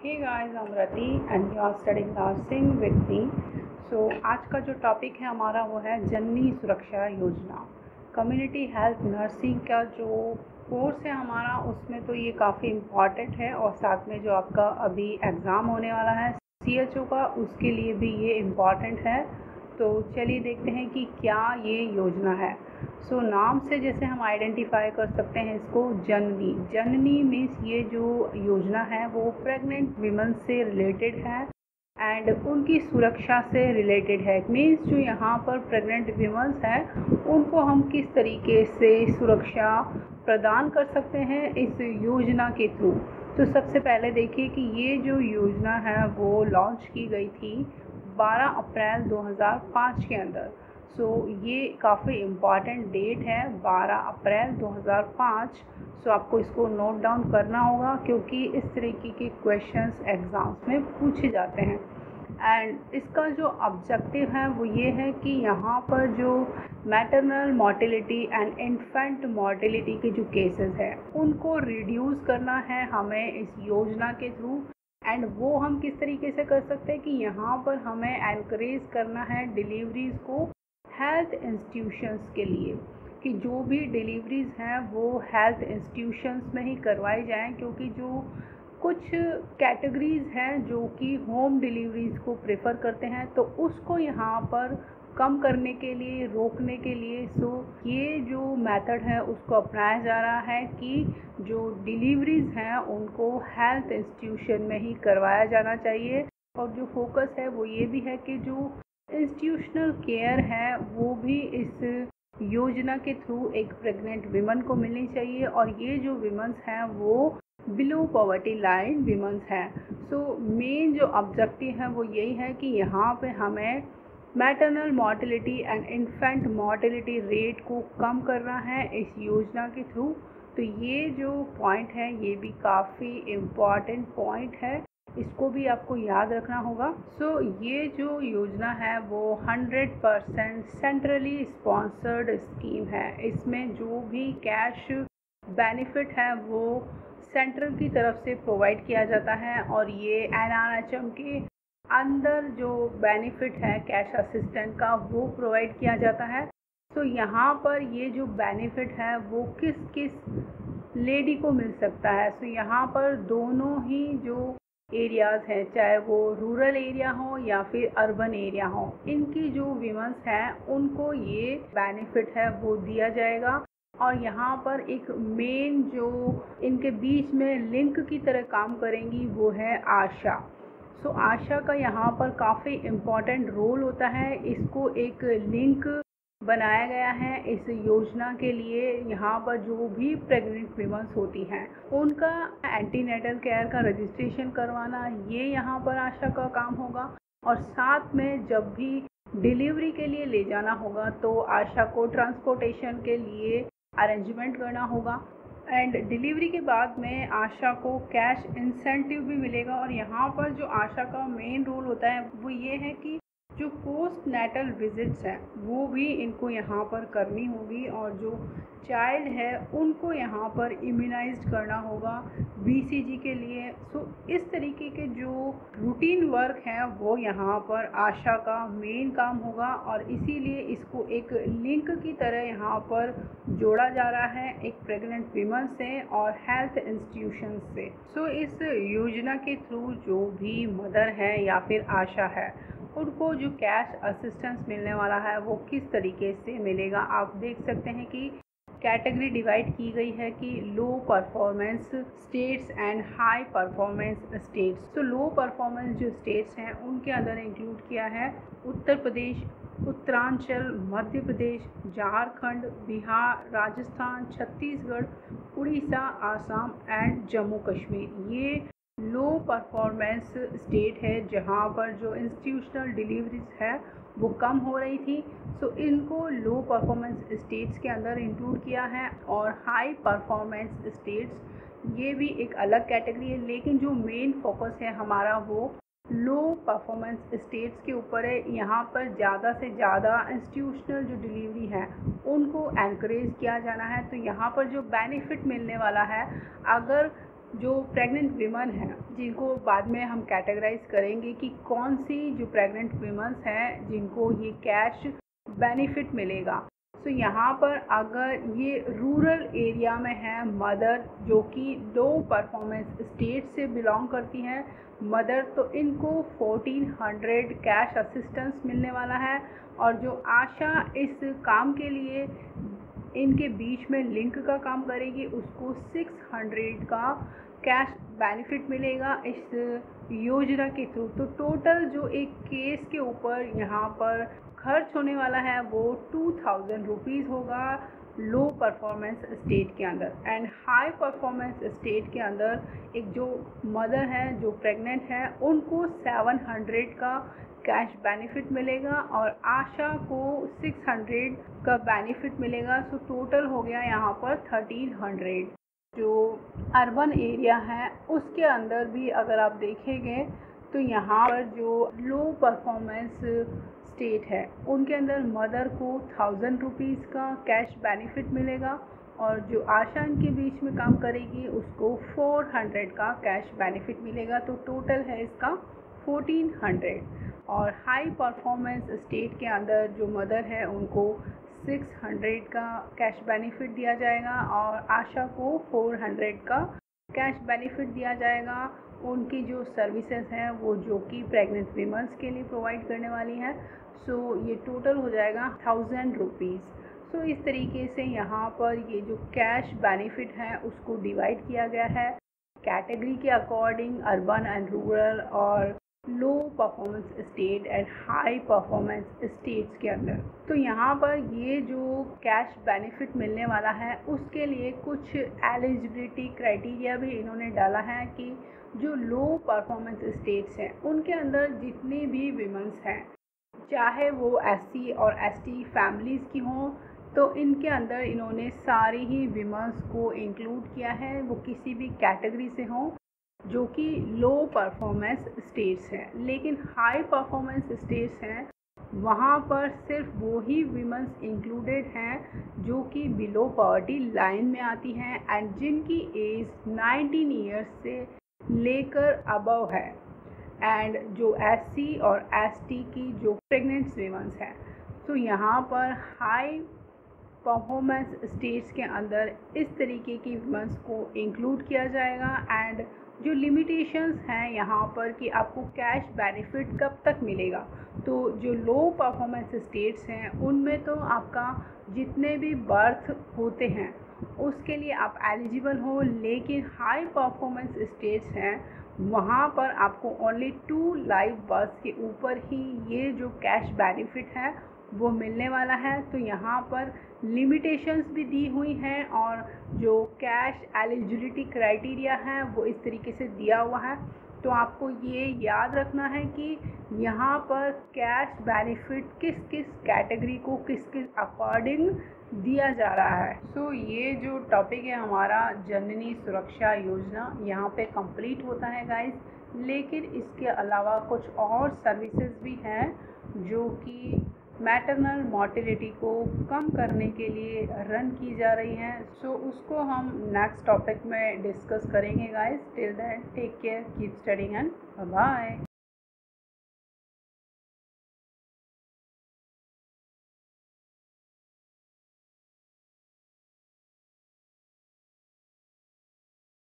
Hey guys, I'm Rati and you are studying nursing with me. आज का जो topic है हमारा वो है जननी सुरक्षा योजना। कम्युनिटी हेल्थ नर्सिंग का जो कोर्स है हमारा उसमें तो ये काफ़ी इम्पॉर्टेंट है और साथ में जो आपका अभी एग्ज़ाम होने वाला है CHO का उसके लिए भी ये इम्पॉर्टेंट है। तो चलिए देखते हैं कि क्या ये योजना है। नाम से जैसे हम आइडेंटिफाई कर सकते हैं इसको जननी मीन्स ये जो योजना है वो प्रेग्नेंट वीमेन से रिलेटेड है एंड उनकी सुरक्षा से रिलेटेड है। मीन्स जो यहाँ पर प्रेग्नेंट वीमेंस हैं उनको हम किस तरीके से सुरक्षा प्रदान कर सकते हैं इस योजना के थ्रू। तो सबसे पहले देखिए कि ये जो योजना है वो लॉन्च की गई थी 12 अप्रैल 2005 के अंदर। ये काफ़ी इम्पॉर्टेंट डेट है 12 अप्रैल 2005। आपको इसको नोट डाउन करना होगा क्योंकि इस तरीके के क्वेश्चंस एग्ज़ाम्स में पूछे जाते हैं। एंड इसका जो ऑब्जेक्टिव है वो ये है कि यहाँ पर जो maternal mortality and infant mortality के जो केसेस हैं उनको रिड्यूस करना है हमें इस योजना के थ्रू। एंड वो हम किस तरीके से कर सकते हैं कि यहाँ पर हमें एनकरेज करना है डिलीवरीज़ को हेल्थ इंस्टीट्यूशंस के लिए, कि जो भी डिलीवरीज़ हैं वो हेल्थ इंस्टीट्यूशंस में ही करवाई जाएं, क्योंकि जो कुछ कैटेगरीज़ हैं जो कि होम डिलीवरीज़ को प्रेफर करते हैं तो उसको यहाँ पर कम करने के लिए, रोकने के लिए ये जो मेथड है उसको अपनाया जा रहा है कि जो डिलीवरीज़ हैं उनको हेल्थ इंस्टीट्यूशन में ही करवाया जाना चाहिए। और जो फोकस है वो ये भी है कि जो इंस्टीट्यूशनल केयर है वो भी इस योजना के थ्रू एक प्रेग्नेंट विमन को मिलनी चाहिए और ये जो विमेंस हैं वो बिलो पॉवर्टी लाइन विमेंस हैं। मेन जो ऑब्जेक्टिव है वो यही है कि यहाँ पे हमें maternal mortality and infant mortality rate को कम करना है इस योजना के थ्रू। तो ये जो पॉइंट है ये भी काफ़ी इम्पॉर्टेंट पॉइंट है, इसको भी आपको याद रखना होगा। ये जो योजना है वो 100% सेंट्रली स्पॉन्सर्ड स्कीम है। इसमें जो भी कैश बेनिफिट है वो सेंट्रल की तरफ से प्रोवाइड किया जाता है और ये NRHM के अंदर जो बेनिफिट है कैश असिस्टेंट का वो प्रोवाइड किया जाता है। यहाँ पर ये जो बेनिफिट है वो किस किस लेडी को मिल सकता है। यहाँ पर दोनों ही जो एरियाज़ हैं, चाहे वो रूरल एरिया हो या फिर अर्बन एरिया हो, इनकी जो वीमेंस हैं उनको ये बेनिफिट है वो दिया जाएगा। और यहाँ पर एक मेन जो इनके बीच में लिंक की तरह काम करेंगी वो है आशा। आशा का यहाँ पर काफ़ी इम्पॉर्टेंट रोल होता है। इसको एक लिंक बनाया गया है इस योजना के लिए। यहाँ पर जो भी प्रेग्नेंट वीमेंस होती हैं उनका एंटीनेटल केयर का रजिस्ट्रेशन करवाना ये यहाँ पर आशा का काम होगा। और साथ में जब भी डिलीवरी के लिए ले जाना होगा तो आशा को ट्रांसपोर्टेशन के लिए अरेंजमेंट करना होगा। एंड डिलीवरी के बाद में आशा को कैश इंसेंटिव भी मिलेगा। और यहाँ पर जो आशा का मेन रोल होता है वो ये है कि जो पोस्ट नेटल विजिट्स हैं वो भी इनको यहाँ पर करनी होगी और जो चाइल्ड है उनको यहाँ पर इम्यूनाइज्ड करना होगा BCG के लिए। इस तरीके के जो रूटीन वर्क है वो यहाँ पर आशा का मेन काम होगा और इसीलिए इसको एक लिंक की तरह यहाँ पर जोड़ा जा रहा है एक प्रेग्नेंट वीमन से और हेल्थ इंस्टीट्यूशन से। इस योजना के थ्रू जो भी मदर है या फिर आशा है उनको जो कैश असिस्टेंस मिलने वाला है वो किस तरीके से मिलेगा। आप देख सकते हैं कि कैटेगरी डिवाइड की गई है कि low performance states and high performance states. Low performance जो स्टेट्स हैं उनके अंदर इंक्लूड किया है उत्तर प्रदेश, उत्तरांचल, मध्य प्रदेश, झारखंड, बिहार, राजस्थान, छत्तीसगढ़, उड़ीसा, आसाम एंड जम्मू कश्मीर। ये लो परफॉर्मेंस स्टेट है जहाँ पर जो इंस्टीट्यूशनल डिलीवरीज है वो कम हो रही थी। इनको लो परफॉर्मेंस स्टेट्स के अंदर इंक्लूड किया है। और हाई परफॉर्मेंस स्टेट्स ये भी एक अलग कैटेगरी है, लेकिन जो मेन फोकस है हमारा वो लो परफॉर्मेंस स्टेट्स के ऊपर है। यहाँ पर ज़्यादा से ज़्यादा इंस्टीट्यूशनल जो डिलीवरी है उनको एनकरेज किया जाना है। तो यहाँ पर जो बेनिफिट मिलने वाला है, अगर जो प्रेग्नेंट वीमन हैं, जिनको बाद में हम कैटेगराइज करेंगे कि कौन सी जो प्रेग्नेंट वीमन्स हैं जिनको ये कैश बेनिफिट मिलेगा। तो यहाँ पर अगर ये रूरल एरिया में है मदर जो कि लो परफॉर्मेंस स्टेट से बिलोंग करती हैं मदर, तो इनको 1400 कैश असिस्टेंस मिलने वाला है। और जो आशा इस काम के लिए इनके बीच में लिंक का काम करेगी उसको 600 का कैश बेनिफिट मिलेगा इस योजना के थ्रू। तो टोटल जो एक केस के ऊपर यहाँ पर खर्च होने वाला है वो 2000 रुपीज़ होगा लो परफॉर्मेंस स्टेट के अंदर। एंड हाई परफॉर्मेंस स्टेट के अंदर एक जो मदर है जो प्रेग्नेंट है उनको 700 का कैश बेनिफिट मिलेगा और आशा को 600 का बेनिफिट मिलेगा। सो टोटल हो गया यहाँ पर 1300। जो अर्बन एरिया है उसके अंदर भी अगर आप देखेंगे तो यहाँ पर जो लो परफॉर्मेंस स्टेट है उनके अंदर मदर को 1000 रुपीज़ का कैश बेनिफिट मिलेगा और जो आशा इनके बीच में काम करेगी उसको 400 का कैश बेनिफिट मिलेगा। तो टोटल है इसका 1400। और हाई परफॉर्मेंस स्टेट के अंदर जो मदर है उनको 600 का कैश बेनिफिट दिया जाएगा और आशा को 400 का कैश बेनिफिट दिया जाएगा। उनकी जो सर्विसेज हैं वो जो कि प्रेग्नेंट वीमन्स के लिए प्रोवाइड करने वाली हैं। सो ये टोटल हो जाएगा 1000 रुपीज़। सो इस तरीके से यहाँ पर ये जो कैश बेनिफिट है उसको डिवाइड किया गया है कैटेगरी के अकॉर्डिंग, अर्बन एंड रूरल और low performance state and high performance states के अंदर। तो यहाँ पर ये जो कैश बेनिफिट मिलने वाला है उसके लिए कुछ एलिजिबिलिटी क्राइटेरिया भी इन्होंने डाला है कि जो लो परफॉर्मेंस स्टेट्स हैं उनके अंदर जितनी भी विमेंस हैं चाहे वो एससी और एसटी फैमिलीज़ की हों, तो इनके अंदर इन्होंने सारी ही विमेंस को इंक्लूड किया है, वो किसी भी कैटेगरी से हों जो कि लो परफॉर्मेंस स्टेट्स हैं। लेकिन हाई परफॉर्मेंस स्टेट्स हैं वहाँ पर सिर्फ वो ही वीमेंस इंक्लूडेड हैं जो कि बिलो पॉवर्टी लाइन में आती हैं एंड जिनकी एज 19 ईयर्स से लेकर अबव है। एंड जो एससी और एसटी की जो प्रेग्नेंट वीमेंस हैं, तो यहाँ पर हाई परफॉर्मेंस स्टेट्स के अंदर इस तरीके की वीमेंस को इंक्लूड किया जाएगा। एंड जो लिमिटेशंस हैं यहाँ पर कि आपको कैश बेनिफिट कब तक मिलेगा, तो जो लो परफॉर्मेंस स्टेट्स हैं उनमें तो आपका जितने भी बर्थ होते हैं उसके लिए आप एलिजिबल हो, लेकिन हाई परफॉर्मेंस स्टेट्स हैं वहाँ पर आपको ओनली 2 लाइव बर्थ के ऊपर ही ये जो कैश बेनिफिट है वो मिलने वाला है। तो यहाँ पर लिमिटेशंस भी दी हुई हैं और जो कैश एलिजिबिलिटी क्राइटेरिया है वो इस तरीके से दिया हुआ है। तो आपको ये याद रखना है कि यहाँ पर कैश बेनिफिट किस किस कैटेगरी को किस किस अकॉर्डिंग दिया जा रहा है। सो ये जो टॉपिक है हमारा जननी सुरक्षा योजना यहाँ पे कंप्लीट होता है गाइस। लेकिन इसके अलावा कुछ और सर्विसेज भी हैं जो कि मैटरनल मोर्टेलिटी को कम करने के लिए रन की जा रही हैं। सो उसको हम नेक्स्ट टॉपिक में डिस्कस करेंगे guys. Till then take care, keep studying and bye bye.